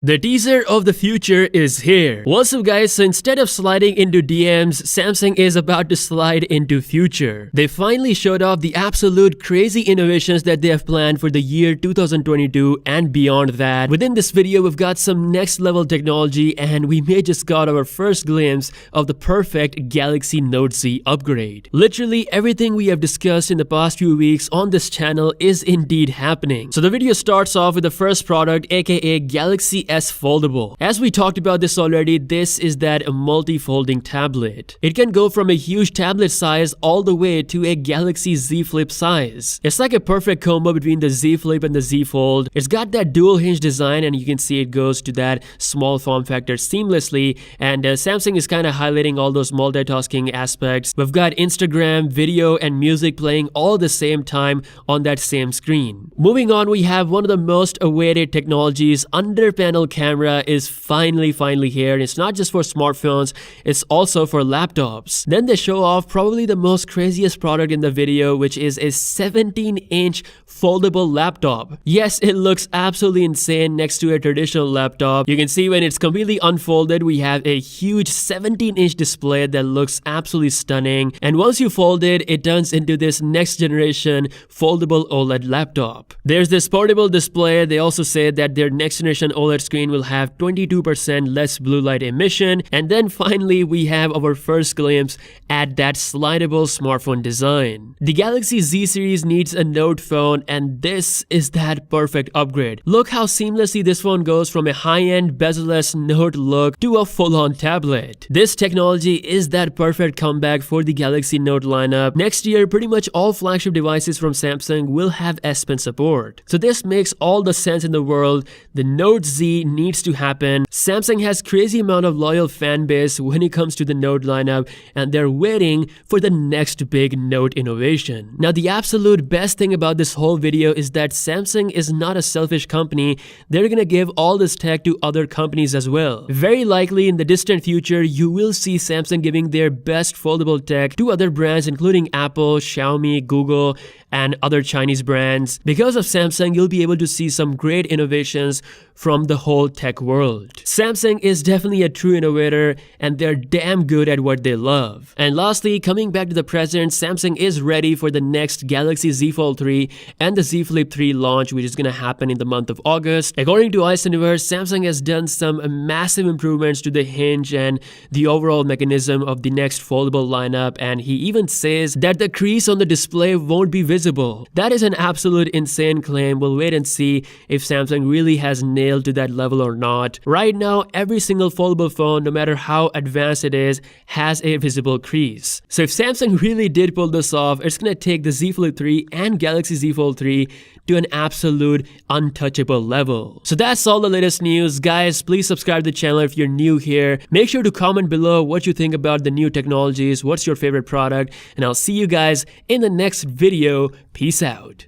The teaser of the future is here. What's up guys, so instead of sliding into DMs, Samsung is about to slide into future. They finally showed off the absolute crazy innovations that they have planned for the year 2022 and beyond that. Within this video, we've got some next level technology and we may just got our first glimpse of the perfect Galaxy Note Z upgrade. Literally everything we have discussed in the past few weeks on this channel is indeed happening. So the video starts off with the first product, aka Galaxy S Foldable. As we talked about this already, this is that multi-folding tablet. It can go from a huge tablet size all the way to a Galaxy Z Flip size. It's like a perfect combo between the Z Flip and the Z Fold. It's got that dual hinge design and you can see it goes to that small form factor seamlessly, and Samsung is kind of highlighting all those multitasking aspects. We've got Instagram, video and music playing all at the same time on that same screen. Moving on, we have one of the most awaited technologies. Under panel camera is finally here. It's not just for smartphones, it's also for laptops. Then they show off probably the most craziest product in the video, which is a 17-inch foldable laptop. Yes, it looks absolutely insane next to a traditional laptop. You can see when it's completely unfolded, we have a huge 17-inch display that looks absolutely stunning. And once you fold it, it turns into this next generation foldable OLED laptop. There's this portable display. They also say that their next generation OLED screen will have 22% less blue light emission. And then finally, we have our first glimpse at that slidable smartphone design. The Galaxy Z series needs a Note phone, and this is that perfect upgrade. Look how seamlessly this phone goes from a high-end bezel-less Note look to a full-on tablet. This technology is that perfect comeback for the Galaxy Note lineup. Next year, pretty much all flagship devices from Samsung will have S Pen support. So this makes all the sense in the world. The Note Z needs to happen. Samsung has crazy amount of loyal fan base when it comes to the Note lineup, and they're waiting for the next big Note innovation. Now, the absolute best thing about this whole video is that Samsung is not a selfish company. They're gonna give all this tech to other companies as well. Very likely in the distant future, you will see Samsung giving their best foldable tech to other brands, including Apple, Xiaomi, Google, and other Chinese brands. Because of Samsung, you'll be able to see some great innovations from the whole tech world. Samsung is definitely a true innovator and they're damn good at what they love. And lastly, coming back to the present, Samsung is ready for the next Galaxy Z Fold 3 and the Z Flip 3 launch, which is gonna happen in the month of August. According to Ice Universe, Samsung has done some massive improvements to the hinge and the overall mechanism of the next foldable lineup, and he even says that the crease on the display won't be visible. That is an absolute insane claim. We'll wait and see if Samsung really has nailed to that level or not. Right now, every single foldable phone, no matter how advanced it is, has a visible crease. So if Samsung really did pull this off, it's gonna take the Z Flip 3 and Galaxy Z Fold 3 to an absolute untouchable level. So that's all the latest news. Guys, please subscribe to the channel if you're new here. Make sure to comment below what you think about the new technologies, what's your favorite product, and I'll see you guys in the next video. Peace out.